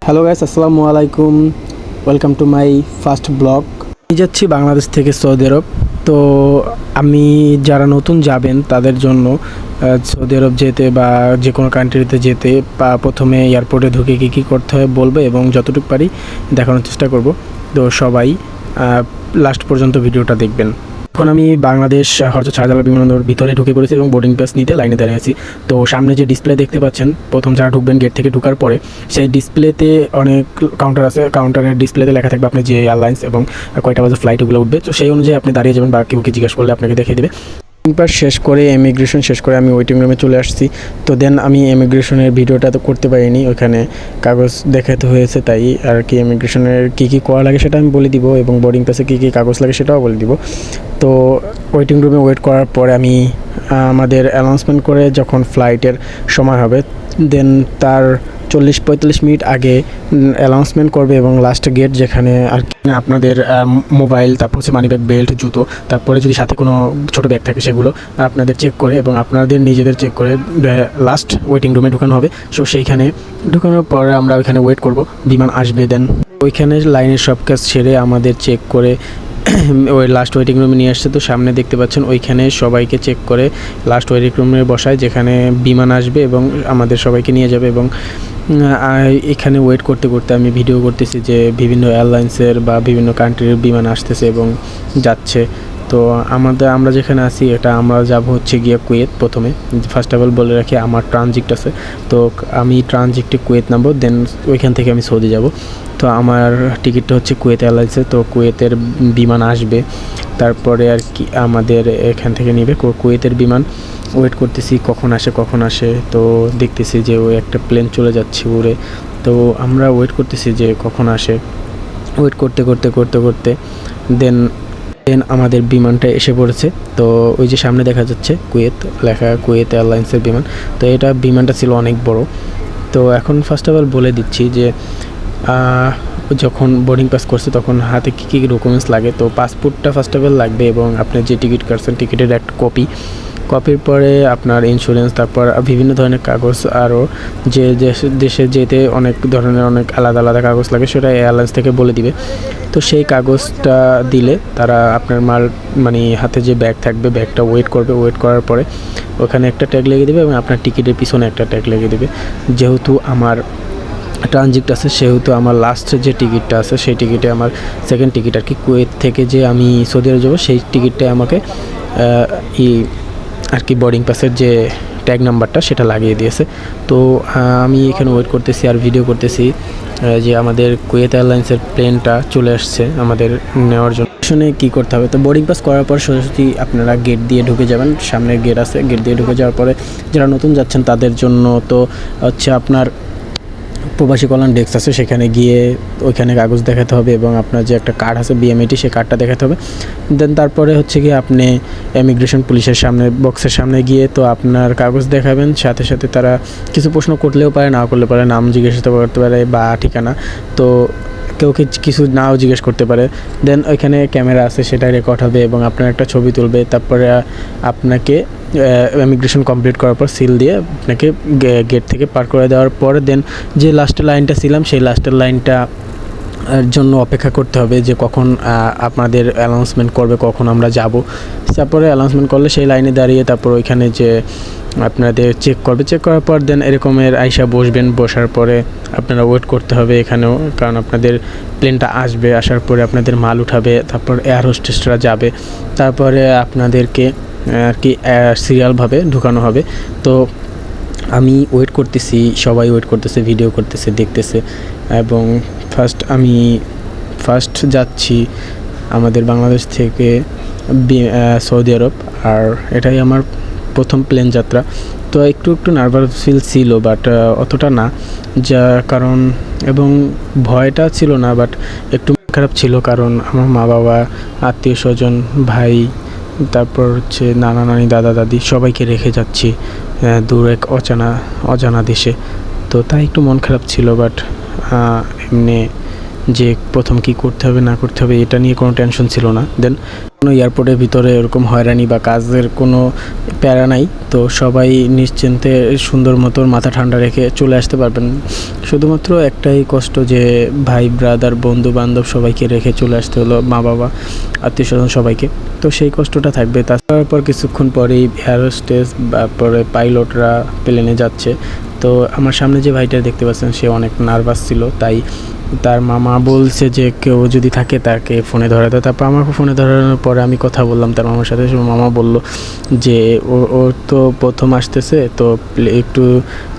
Hello guys, আসসালামু আলাইকুম। Welcome to my first blog. আমি যাচ্ছি বাংলাদেশ থেকে সৌদি আরব। তো আমি যারা নতুন যাবেন তাদের জন্য সৌদি আরব যেতে বা যে কোনো কান্ট্রিতে যেতে প্রথমে এয়ারপোর্টে ঢুকে কী করতে হয় বলবো এবং যতটুকু পারি দেখানোর চেষ্টা করব। তো সবাই লাস্ট পর্যন্ত ভিডিওটা দেখবেন। এখন আমি বাংলাদেশ হযরত শাহজালাল বিমানবন্দর ভিতরে ঢুকে পড়েছি এবং বোর্ডিং পাস নিতে লাইনে দাঁড়িয়ে আছি। তো সামনে যে ডিসপ্লে দেখতে পাচ্ছেন, প্রথম যারা ঢুকবেন গেট থেকে ঢোকার পরে সেই ডিসপ্লেতে অনেক কাউন্টার আছে। কাউন্টারের ডিসপ্লেতে লেখা থাকবে আপনি যে এয়ারলাইন্স এবং কয়টা বাজে ফ্লাইট ওগুলো উঠবে। তো সেই অনুযায়ী আপনি দাঁড়িয়ে যাবেন বা কেউ জিজ্ঞাসা করলে আপনাকে দেখিয়ে দেবে। পাস শেষ করে ইমিগ্রেশন শেষ করে আমি ওয়েটিং রুমে চলে আসছি। তো দেন আমি ইমিগ্রেশনের ভিডিওটা তো করতে পারিনি, ওইখানে কাগজ দেখাতে হয়েছে, তাই আর কি ইমিগ্রেশনের কী করা লাগে সেটা আমি বলে দিব এবং বোর্ডিং পাসে কী কাগজ লাগে সেটাও বলে দিব। তো ওয়েটিং রুমে ওয়েট করার পরে আমি আমাদের অ্যানাউন্সমেন্ট করে যখন ফ্লাইটের সময় হবে দেন তার 40-45 মিনিট আগে অ্যানাউন্সমেন্ট করবে এবং লাস্ট গেট যেখানে আর কি আপনাদের মোবাইল, তারপর হচ্ছে মানিব্যাগ, বেল্ট, জুতো, তারপরে যদি সাথে কোনো ছোটো ব্যাগ থাকে সেগুলো আপনাদের চেক করে এবং আপনাদের নিজেদের চেক করে লাস্ট ওয়েটিং রুমে ঢুকানো হবে। সো সেইখানে ঢুকানোর পরে আমরা ওইখানে ওয়েট করব, বিমান আসবে। দেন ওইখানে লাইনের সব কাজ ছেড়ে আমাদের চেক করে ওই লাস্ট ওয়েটিং রুমে নিয়ে আসছে। তো সামনে দেখতে পাচ্ছেন ওইখানে সবাইকে চেক করে লাস্ট ওয়েটিং রুমে বসায় যেখানে বিমান আসবে এবং আমাদের সবাইকে নিয়ে যাবে। এবং এখানে ওয়েট করতে করতে আমি ভিডিও করতেছি যে বিভিন্ন এয়ারলাইন্সের বা বিভিন্ন কান্ট্রির বিমান আসতেছে এবং যাচ্ছে। তো আমরা যেখানে আছি এটা আমরা যাব হচ্ছে গিয়ে কুয়েত। প্রথমে ফার্স্ট অফ অল বলে রাখি আমার ট্রানজিট আছে, তো আমি ট্রানজিটে কুয়েত নামবো, দেন ওইখান থেকে আমি সৌদি যাব। তো আমার টিকিটটা হচ্ছে কুয়েত এয়ারলাইন্সে। তো কুয়েতের বিমান আসবে, তারপরে আর কি আমাদের এখান থেকে নেবে কুয়েতের বিমান। ওয়েট করতেছি কখন আসে। তো দেখতেছি যে ওই একটা প্লেন চলে যাচ্ছে উড়ে। তো আমরা ওয়েট করতেছি যে কখন আসে। ওয়েট করতে দেন আমাদের বিমানটা এসে পড়েছে। তো ওই যে সামনে দেখা যাচ্ছে কুয়েত লেখা, কুয়েত এয়ারলাইন্সের বিমান। তো এটা বিমানটা ছিল অনেক বড়। তো এখন ফার্স্ট অফ অল বলে দিচ্ছি যে যখন বোর্ডিং পাস করছে তখন হাতে কী ডকুমেন্টস লাগে। তো পাসপোর্টটা ফার্স্ট অফ অল লাগবে এবং আপনার যে টিকিট কাটছেন টিকিটের একটা কপির পরে আপনার ইন্স্যুরেন্স, তারপর বিভিন্ন ধরনের কাগজ, আরও যে দেশে যেতে অনেক ধরনের অনেক আলাদা কাগজ লাগে সেটা এয়ারলাইন্স থেকে বলে দিবে। তো সেই কাগজটা দিলে তারা আপনার মানে হাতে যে ব্যাগ থাকবে ব্যাগটা ওয়েট করবে। ওয়েট করার পরে ওখানে একটা ট্যাগ লেগে দেবে এবং আপনার টিকিটের পিছনে একটা ট্যাগ লেগে দেবে। যেহেতু আমার ট্রানজিট আছে সেহেতু আমার লাস্ট যে টিকিটটা আছে সেই টিকিটে আমার সেকেন্ড টিকিট আর কি কুয়েত থেকে যে আমি সৌদি আরব যাবো সেই টিকিটটা আমাকে আর কি বোর্ডিং পাসের যে ট্যাগ নাম্বারটা সেটা লাগিয়ে দিয়েছে। তো আমি এখানে ওয়েট করতেছি আর ভিডিও করতেছি যে আমাদের কুয়েত এয়ারলাইন্সের প্লেনটা চলে আসছে আমাদের নেওয়ার জন্য। শুনে কী করতে হবে, তো বোর্ডিং পাস করার পর সোজাসুজি আপনারা গেট দিয়ে ঢুকে যাবেন। সামনে গেট আছে, গেট দিয়ে ঢুকে যাওয়ার পরে যারা নতুন যাচ্ছেন তাদের জন্য তো হচ্ছে আপনার প্রবাসী কল্যাণ ডেস্ক আছে, সেখানে গিয়ে ওইখানে কাগজ দেখাতে হবে এবং আপনার যে একটা কার্ড আছে বিএমএটি সেই কার্ডটা দেখাতে হবে। দেন তারপরে হচ্ছে গিয়ে আপনি ইমিগ্রেশন পুলিশের সামনে বক্সের সামনে গিয়ে তো আপনার কাগজ দেখাবেন। সাথে সাথে তারা কিছু প্রশ্ন করলেও পারে, না করলে পারে, নাম জিজ্ঞাসা করতে পারে বা ঠিকানা। তো কেউ কিছু নাও জিজ্ঞেস করতে পারে। দেন ওইখানে ক্যামেরা আছে, সেটা রেকর্ড হবে এবং আপনার একটা ছবি তুলবে। তারপরে আপনাকে ইমিগ্রেশন কমপ্লিট করার পর সিল দিয়ে আপনাকে গেট থেকে পার করে দেওয়ার পরে দেন যে লাস্টের লাইনটা ছিলাম সেই লাস্টের লাইনটা জন্য অপেক্ষা করতে হবে যে কখন আপনাদের অ্যানাউন্সমেন্ট করবে, কখন আমরা যাব। তারপরে অ্যানাউন্সমেন্ট করলে সেই লাইনে দাঁড়িয়ে তারপর ওইখানে যে আপনাদের চেক করবে, চেক করার পর দেন এরকমের আইসা বসবেন। বসার পরে আপনারা ওয়েট করতে হবে এখানেও, কারণ আপনাদের প্লেনটা আসবে। আসার পরে আপনাদের মাল উঠাবে, তারপর এয়ার হোস্টেসরা যাবে, তারপরে আপনাদেরকে আর কি সিরিয়ালভাবে ঢুকানো হবে। তো আমি ওয়েট করতেছি, সবাই ওয়েট করতেছে, ভিডিও করতেছে, দেখতেছে। এবং আমি ফার্স্ট যাচ্ছি আমাদের বাংলাদেশ থেকে সৌদি আরব, আর এটাই আমার প্রথম প্লেন যাত্রা। তো একটু নার্ভাস ফিল ছিল, বাট অতটা না, যা কারণ এবং ভয়টা ছিল না, বাট একটু খারাপ ছিল কারণ আমার মা বাবা, আত্মীয় স্বজন, ভাই, তারপর হচ্ছে নানা নানি, দাদা দাদি সবাইকে রেখে যাচ্ছি দূর এক অজানা দেশে। তো তাই একটু মন খারাপ ছিল, বাট এমনি যে প্রথম কি করতে হবে না করতে হবে এটা নিয়ে কোনো টেনশন ছিল না। দেন কোনো এয়ারপোর্টের ভিতরে এরকম হয়রানি বা কাজের কোনো প্যারা নাই, তো সবাই নিশ্চিন্তে সুন্দর মতো মাথা ঠান্ডা রেখে চলে আসতে পারবেন। শুধুমাত্র একটাই কষ্ট যে ভাই ব্রাদার বন্ধু বান্ধব সবাইকে রেখে চলে আসতে হলো, মা বাবা আত্মীয় স্বজন সবাইকে, তো সেই কষ্টটা থাকবে। তারপর কিছুক্ষণ পরেই এয়ার হোস্টেস তারপরে পাইলটরা প্লেনে যাচ্ছে। তো আমার সামনে যে ভাইটা দেখতে পাচ্ছেন সে অনেক নার্ভাস ছিল, তাই তার মামা বলছে যে কেউ যদি থাকে তাকে ফোনে ধরাতে। তারপর আমাকে ফোনে ধরানোর পরে আমি কথা বললাম তার মামার সাথে। মামা বলল যে ও তো প্রথম আসতেছে, তো একটু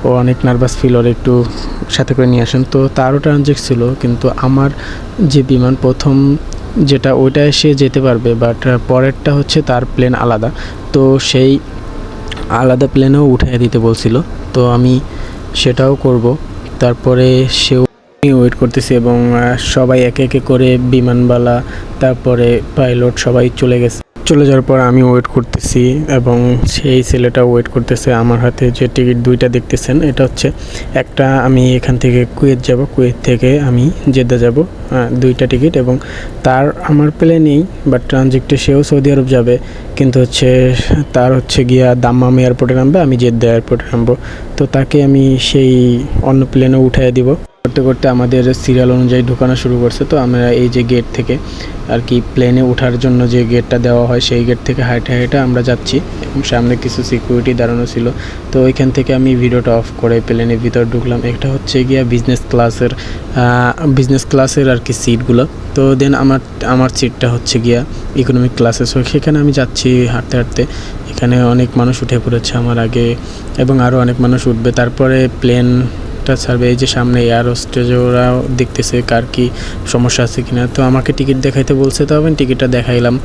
ও অনেক নার্ভাস ফিল, ওর একটু সাথে করে নিয়ে আসেন। তো তারও ট্রানজেক্ট ছিল, কিন্তু আমার যে বিমান প্রথম যেটা ওইটায় সে যেতে পারবে, বাট পরেরটা হচ্ছে তার প্লেন আলাদা, তো সেই আলাদা প্লেনেও উঠিয়ে দিতে বলছিল, তো আমি সেটাও করব। তারপরে সেও ওয়েট করতেছি এবং সবাই একে একে করে বিমানবালা তারপরে পাইলট সবাই চলে যাওয়ার পর আমি ওয়েট করতেছি এবং সেই ছেলেটা ওয়েট করতেছে। আমার হাতে যে টিকিট দুইটা দেখতেছেন, এটা হচ্ছে একটা আমি এখান থেকে কুয়েত যাব, কুয়েত থেকে আমি জেদ্দা যাব, দুইটা টিকিট। এবং তার আমার প্লেনেই বাট ট্রানজিটে সেও সৌদি আরব যাবে, কিন্তু হচ্ছে তার হচ্ছে গিয়া দাম্মাম এয়ারপোর্টে নামবে, আমি জেদ্দা এয়ারপোর্টে নামবো। তো তাকে আমি সেই অন্য প্লেনে উঠিয়ে দিব। করতে করতে আমাদের সিরিয়াল অনুযায়ী ঢোকানো শুরু করছে। তো আমরা এই যে গেট থেকে আর কি প্লেনে ওঠার জন্য যে গেটটা দেওয়া হয় সেই গেট থেকে হাঁটে হাঁটে আমরা যাচ্ছি এবং সামনে কিছু সিকিউরিটি দাঁড়ানো ছিল। তো ওইখান থেকে আমি ভিডিওটা অফ করে প্লেনের ভিতর ঢুকলাম। এটা হচ্ছে গিয়া বিজনেস ক্লাসের আর কি সিটগুলো। তো দেন আমার সিটটা হচ্ছে গিয়া ইকোনমিক ক্লাসে। সো সেখানে আমি যাচ্ছি হাঁটতে হাঁটতে। এখানে অনেক মানুষ উঠে পড়েছে আমার আগে এবং আরও অনেক মানুষ উঠবে। তারপরে প্লেনটা ছাড়বে। এই যে সামনে এয়ার হোস্টেজ ওরাও দেখতেছে কার কি সমস্যা আছে কিনা। তো আমাকে টিকিট দেখাইতে বলছে, তো আমি টিকিটটা দেখাইলাম।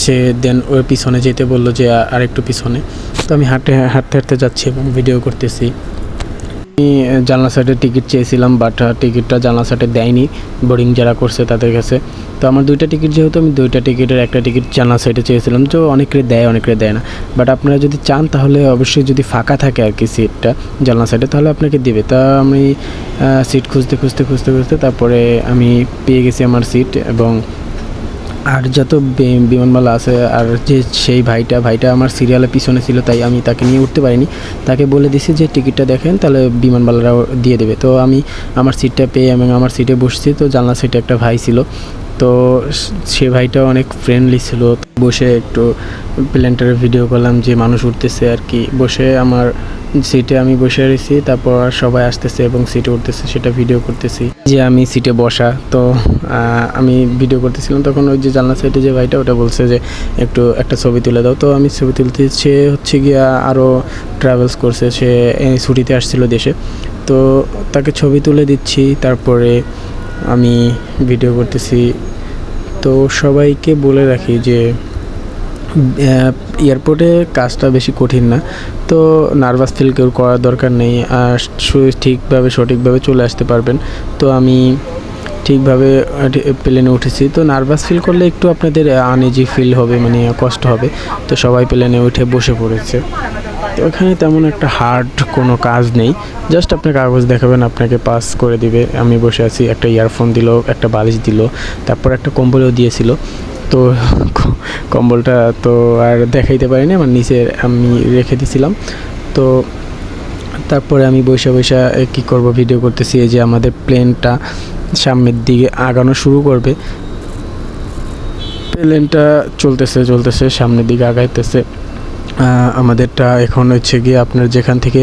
সে দেন ওর পিছনে যেতে বললো যে আরেকটু পিছনে। তো আমি হাঁটতে হাঁটতে যাচ্ছি এবং ভিডিও করতেছি। আমি জানলা সাইডে টিকিট চেয়েছিলাম, বাট টিকিটটা জানলা সাইডে দেয়নি বোর্ডিং যারা করছে তাদের কাছে। তো আমার দুইটা টিকিট যেহেতু, আমি দুইটা টিকিটের একটা টিকিট জানলা সাইডে চেয়েছিলাম। তো অনেকে দেয় অনেকে দেয় না, বাট আপনারা যদি চান তাহলে অবশ্যই যদি ফাঁকা থাকে আর কি সিটটা জানলা সাইডে তাহলে আপনাকে দিবে। তা আমি সিট খুঁজতে তারপরে আমি পেয়ে গেছি আমার সিট। এবং আর যত বিমানবালা আছে আর যে সেই ভাইটা আমার সিরিয়ালের পিছনে ছিল, তাই আমি তাকে নিয়ে উঠতে পারিনি। তাকে বলে দিছি যে টিকিটটা দেখেন তাহলে বিমানবালারাও দিয়ে দেবে। তো আমি আমার সিটটা পেয়ে এবং আমার সিটে বসছি। তো জানলা সিটে একটা ভাই ছিল, তো সে ভাইটাও অনেক ফ্রেন্ডলি ছিল। বসে একটু প্লেনটার ভিডিও করলাম যে মানুষ উঠতেছে আর কি। বসে আমার সিটে আমি বসে রয়েছি, তারপর সবাই আসতেছে এবং সিটে উঠতেছে, সেটা ভিডিও করতেছি যে আমি সিটে বসা। তো আমি ভিডিও করতেছিলাম, তখন ওই যে জানলা সাইডে যে ভাইটা ওটা বলছে যে একটা ছবি তুলে দাও। তো আমি ছবি তুলতে, সে হচ্ছে গিয়া আরও ট্রাভেলস করছে, সে ছুটিতে আসছিল দেশে। তো তাকে ছবি তুলে দিচ্ছি, তারপরে আমি ভিডিও করতেছি। তো সবাইকে বলে রাখি যে এয়ারপোর্টে কাজটা বেশি কঠিন না, তো নার্ভাস ফিল কেউ করার দরকার নেই। আর সঠিকভাবে চলে আসতে পারবেন। তো আমি ঠিকভাবে প্লেনে উঠেছি। তো নার্ভাস ফিল করলে একটু আপনাদের আনইজি ফিল হবে, মানে কষ্ট হবে। তো সবাই প্লেনে উঠে বসে পড়েছে। তো ওখানে তেমন একটা হার্ড কোনো কাজ নেই, জাস্ট আপনার কাগজ দেখাবেন, আপনাকে পাস করে দিবে। আমি বসে আছি, একটা ইয়ারফোন দিল, একটা বালিশ দিল, তারপর একটা কম্বলও দিয়েছিল। তো কম্বলটা তো আর দেখাইতে পারিনি, আমার নিচে আমি রেখে দিয়েছিলাম। তো তারপরে আমি বসে কী করব, ভিডিও করতেছি। এই যে আমাদের প্লেনটা সামনের দিকে আগানো শুরু করবে। প্লেনটা চলতেছে সামনের দিকে আগাইতেছে। আমাদেরটা এখন হচ্ছে গিয়ে আপনার যেখান থেকে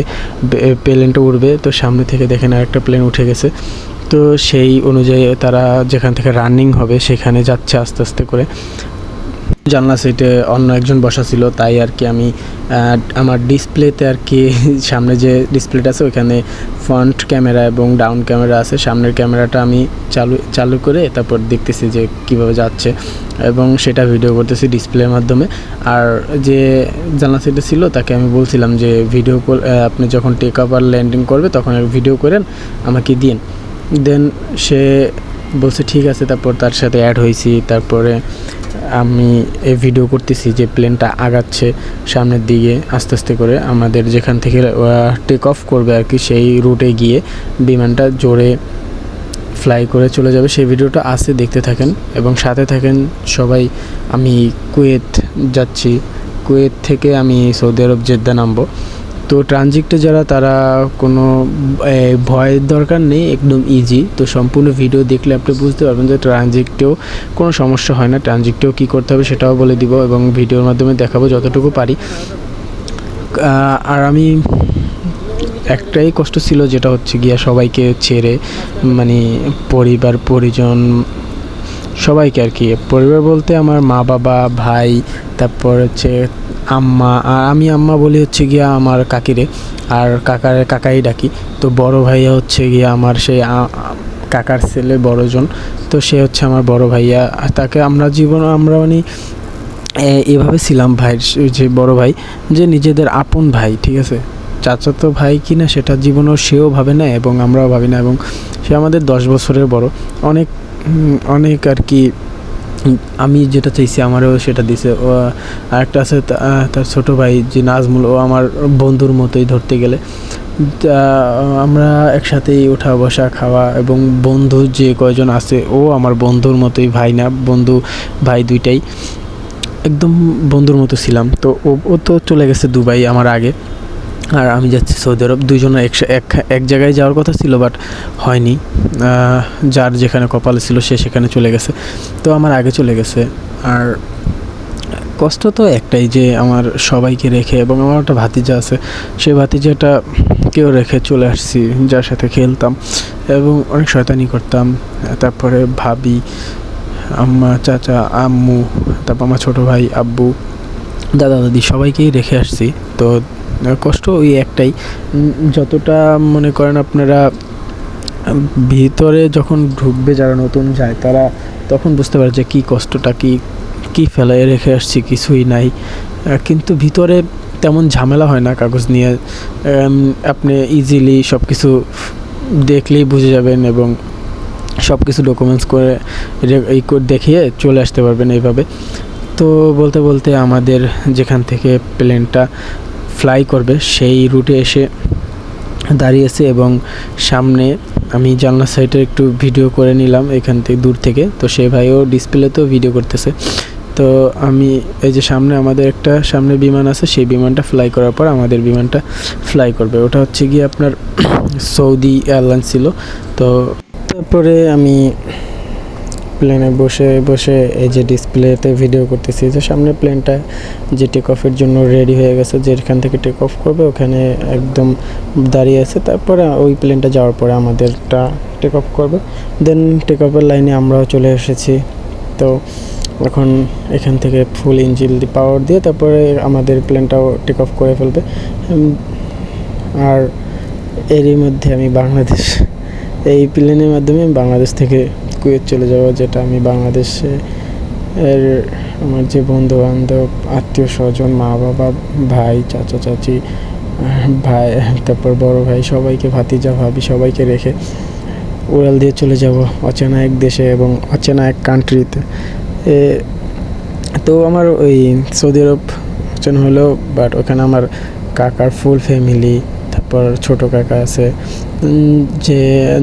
প্লেনটা উঠবে, তো সামনে থেকে দেখেন আরেকটা প্লেন উঠে গেছে। তো সেই অনুযায়ী তারা যেখান থেকে রানিং হবে সেখানে যাচ্ছে আস্তে আস্তে করে। জানলা সিটে অন্য একজন বসা ছিল, তাই আর কি আমি আমার ডিসপ্লেতে আর কি সামনে যে ডিসপ্লেটা আছে ওইখানে ফ্রন্ট ক্যামেরা এবং ডাউন ক্যামেরা আছে। সামনের ক্যামেরাটা আমি চালু করে তারপর দেখতেছি যে কিভাবে যাচ্ছে এবং সেটা ভিডিও করতেছি ডিসপ্লের মাধ্যমে। আর যে জানলা সিটে ছিল তাকে আমি বলছিলাম যে ভিডিও আপনি যখন টেক আপ আর ল্যান্ডিং করবে তখন ভিডিও করেন, আমাকে দিন। দেন সে বলছে ঠিক আছে। তারপর তার সাথে অ্যাড হয়েছি। তারপরে আমি এই ভিডিও করতেছি যে প্লেনটা আগাচ্ছে সামনের দিকে আস্তে আস্তে করে। আমাদের যেখান থেকে টেক অফ করবে আর কি সেই রুটে গিয়ে বিমানটা জোরে ফ্লাই করে চলে যাবে। সেই ভিডিওটা আছে, দেখতে থাকেন এবং সাথে থাকেন সবাই। আমি কুয়েত যাচ্ছি, কুয়েত থেকে আমি সৌদি আরব জেদ্দা নামবো। তো ট্রানজিটে যারা, তারা কোনো ভয়ের দরকার নেই, একদম ইজি। তো সম্পূর্ণ ভিডিও দেখলে আপনি বুঝতে পারবেন যে ট্রানজিটেও কোনো সমস্যা হয় না। ট্রানজিটেও কী করতে হবে সেটাও বলে দিব এবং ভিডিওর মাধ্যমে দেখাবো যতটুকু পারি। আর আমি একটাই কষ্ট ছিল, যেটা হচ্ছে গিয়া সবাইকে ছেড়ে, মানে পরিবার পরিজন সবাইকে আর কি। পরিবার বলতে আমার মা বাবা, ভাই, তারপর হচ্ছে আম্মা। আর আমি আম্মা বলি হচ্ছে গিয়া আমার কাকিরে, আর কাকাই ডাকি। তো বড় ভাইয়া হচ্ছে গিয়া আমার সেই কাকার ছেলে বড়জন, তো সে হচ্ছে আমার বড় ভাইয়া। তাকে আমরা মানে এভাবে ছিলাম ভাইয়ের, যে বড় ভাই, যে নিজেদের আপন ভাই, ঠিক আছে। চাচাতো ভাই কিনা সেটা জীবনেও সেও ভাবে না এবং আমরাও ভাবি না। এবং সে আমাদের 10 বছরের বড়, অনেক অনেক আর কি। আমি যেটা চাইছি আমারও সেটা দিছে। ও আরেকটা আছে তার ছোটো ভাই যে নাজমুল, ও আমার বন্ধুর মতোই ধরতে গেলে। আমরা একসাথেই ওঠা বসা খাওয়া, এবং বন্ধু যে কয়জন আছে ও আমার বন্ধুর মতোই, ভাই না বন্ধু, ভাই দুইটাই একদম বন্ধুর মতো ছিলাম। তো ও তো চলে গেছে দুবাই আমার আগে, আর আমি যাচ্ছি সৌদি আরব। দুইজনে এক জায়গায় যাওয়ার কথা ছিল, বাট হয়নি। যার যেখানে কপালে ছিল সে সেখানে চলে গেছে, তো আমার আগে চলে গেছে। আর কষ্ট তো একটাই, যে আমার সবাইকে রেখে, এবং আমার একটা ভাতিজা আছে, সেই ভাতিজাটা কেউ রেখে চলে আসছি, যার সাথে খেলতাম এবং অনেক শয়তানি করতাম। তারপরে ভাবি, আম্মা, চাচা, আম্মু, তারপর আমার ছোটো ভাই, আব্বু, দাদা দাদি সবাইকেই রেখে আসছি। তো কষ্ট ওই একটাই। যতটা মনে করেন আপনারা ভিতরে যখন ঢুকবে, যারা নতুন যায় তারা তখন বুঝতে পারে যে কী কষ্টটা, কী ফেলায় রেখে আসছি, কিছুই নাই। কিন্তু ভিতরে তেমন ঝামেলা হয় না কাগজ নিয়ে। আপনি ইজিলি সব কিছু দেখলেই বুঝে যাবেন এবং সব কিছু ডকুমেন্টস করে এই দেখিয়ে চলে আসতে পারবেন এইভাবে। তো বলতে বলতে আমাদের যেখান থেকে প্লেনটা ফ্লাই করবে সেই রুটে এসে দাঁড়িয়েছে, এবং সামনে আমি জানলা সাইডে একটু ভিডিও করে নিলাম এখান থেকে, দূর থেকে। তো সেই ভাইও ডিসপ্লেতেও ভিডিও করতেছে। তো আমি এই যে সামনে আমাদের একটা সামনে বিমান আছে, সেই বিমানটা ফ্লাই করার পর আমাদের বিমানটা ফ্লাই করবে। ওটা হচ্ছে গিয়ে আপনার সৌদি এয়ারলাইন্স ছিল। তো তারপরে আমি প্লেনে বসে এই যে ডিসপ্লেতে ভিডিও করতেছি, যে সামনে প্লেনটা যে টেক অফের জন্য রেডি হয়ে গেছে, যেখান থেকে টেক অফ করবে ওখানে একদম দাঁড়িয়ে আছে। তারপরে ওই প্লেনটা যাওয়ার পরে আমাদেরটা টেক অফ করবে। দেন টেক অফের লাইনে আমরাও চলে এসেছি। তো এখন এখান থেকে ফুল ইঞ্জিন পাওয়ার দিয়ে তারপরে আমাদের প্লেনটাও টেক অফ করে ফেলবে। আর এরই মধ্যে আমি এই প্লেনের মাধ্যমে বাংলাদেশ থেকে কুয়েত চলে যাব, যেটা আমি বাংলাদেশে আমার যে বন্ধু বান্ধব, আত্মীয় স্বজন, মা বাবা, ভাই, চাচা চাচি, ভাই, তারপর বড় ভাই, সবাইকে, ভাতিজা ভাবি সবাইকে রেখে উড়াল দিয়ে চলে যাব অচেনা এক দেশে এবং অচেনা এক কান্ট্রিতে। তো আমার ওই সৌদি আরব অচেনা হলেও, বাট ওখানে আমার কাকার ফুল ফ্যামিলি, তারপর ছোটো কাকা আছে, যে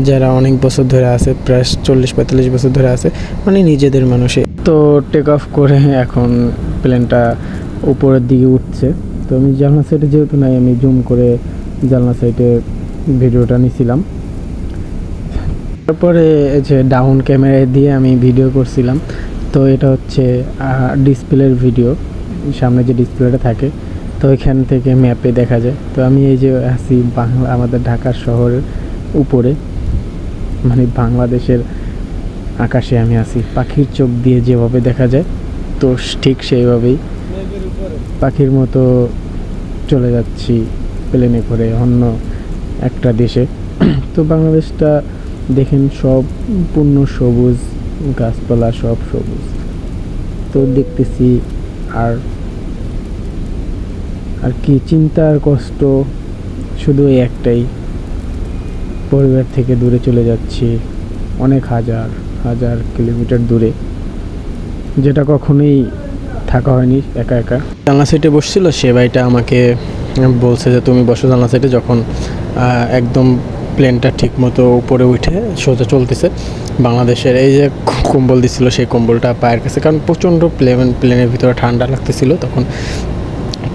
যারা অনেক বছর ধরে আছে, প্রায় 40-45 বছর ধরে আছে, মানে নিজেদের মানুষে। তো টেক অফ করে এখন প্লেনটা উপরের দিকে উঠছে। তো আমি জানলা সাইডে যেহেতু নাই, আমি জুম করে জানলা সাইডে ভিডিওটা নিয়েছিলাম। তারপরে যে ডাউন ক্যামেরা দিয়ে আমি ভিডিও করছিলাম। তো এটা হচ্ছে ডিসপ্লের ভিডিও, সামনে যে ডিসপ্লেটা থাকে, তো এখান থেকে ম্যাপে দেখা যায়। তো আমি এই যে আছি আমাদের ঢাকার শহরের উপরে, মানে বাংলাদেশের আকাশে আমি আছি। পাখির চোখ দিয়ে যেভাবে দেখা যায়, তো ঠিক সেইভাবেই পাখির মতো চলে যাচ্ছি প্লেনে করে অন্য একটা দেশে। তো বাংলাদেশটা দেখেন সম্পূর্ণ সবুজ, গাছপালা সব সবুজ। তো দেখতেছি আর কি চিন্তার কষ্ট শুধু একটাই, পরিবার থেকে দূরে চলে যাচ্ছি, অনেক হাজার কিলোমিটার দূরে, যেটা কখনোই থাকা হয়নি একা একা। জানলা সাইডে বসছিল সে ভাইটা আমাকে বলছে যে তুমি বসো জানলা সাইডে, যখন একদম প্লেনটা ঠিক মতো উপরে উঠে সোজা চলতেছে। বাংলাদেশের এই যে কম্বল দিছিল সেই কম্বলটা পায়ের কাছে, কারণ প্রচণ্ড প্লেনের ভিতরে ঠান্ডা লাগতেছিল, তখন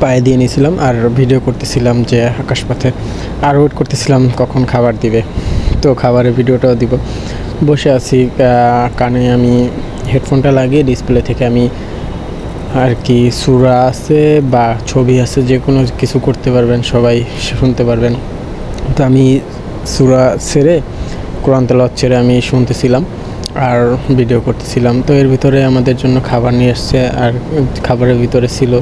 পায়ে দিয়ে নিয়েছিলাম আর ভিডিও করতেছিলাম যে আকাশপথে, আর ওয়েট করতেছিলাম কখন খাবার দিবে। তো খাবারের ভিডিওটাও দিব। বসে আছি, কানে আমি হেডফোনটা লাগিয়ে ডিসপ্লে থেকে আমি আর কি সূরা আছে বা ছবি আছে, যে কোনো কিছু করতে পারবেন, সবাই শুনতে পারবেন। তো আমি সূরা ছেড়ে, কোরআন তেলাওয়াত ছেড়ে আমি শুনতেছিলাম আর ভিডিও করতেছিলাম। তো এর ভিতরে আমাদের জন্য খাবার নিয়ে এসছে, আর খাবারের ভিতরে ছিল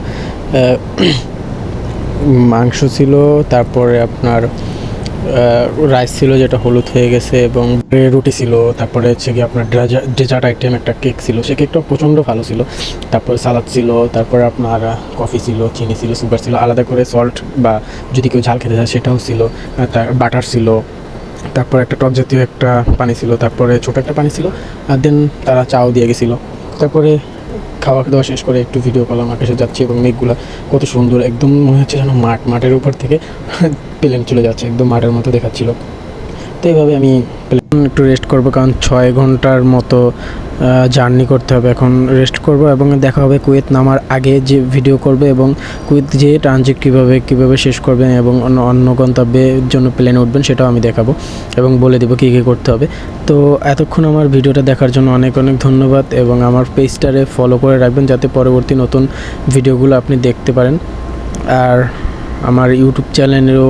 মাংস ছিল, তারপরে আপনার রাইস ছিল যেটা হলুদ হয়ে গেছে, এবং রুটি ছিল, তারপরে হচ্ছে কি আপনার ডেজার্ট আইটেম একটা কেক ছিল, সে কেকটা প্রচণ্ড ভালো ছিল। তারপরে সালাদ ছিল, তারপরে আপনার কফি ছিল, চিনি ছিল, সুগার ছিল, আলাদা করে সল্ট বা যদি কেউ ঝাল খেতে চায় সেটাও ছিল, তার বাটার ছিল, তারপর একটা টক জাতীয় একটা পানি ছিল, তারপরে ছোটো একটা পানি ছিল, আর দেন তারা চাও দিয়ে গেছিলো। তারপরে খাওয়া দাওয়া শেষ করে একটু ভিডিও করলাম, আকাশে যাচ্ছি এবং মেঘগুলো কত সুন্দর, একদম মনে হচ্ছে যেন মাঠের উপর থেকে প্লেন চলে যাচ্ছে, একদম মাঠের মতো দেখাচ্ছিল। তো এইভাবে আমি একটু রেস্ট করব, কারণ 6 ঘন্টার মতো জার্নি করতে হবে। এখন রেস্ট করব এবং দেখা হবে কুয়েত নামার আগে যে ভিডিও করবে, এবং কুয়েত যেয়ে ট্রানজিট কীভাবে শেষ করবেন এবং অন্য গন্তব্যের জন্য প্লেনে উঠবেন সেটাও আমি দেখাবো এবং বলে দেবো কী কী করতে হবে। তো এতক্ষণ আমার ভিডিওটা দেখার জন্য অনেক ধন্যবাদ, এবং আমার পেজটারে ফলো করে রাখবেন যাতে পরবর্তী নতুন ভিডিওগুলো আপনি দেখতে পারেন। আর আমার ইউটিউব চ্যানেলেও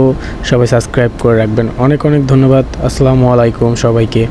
সবাই সাবস্ক্রাইব করে রাখবেন। অনেক ধন্যবাদ। আসসালামু আলাইকুম সবাইকে।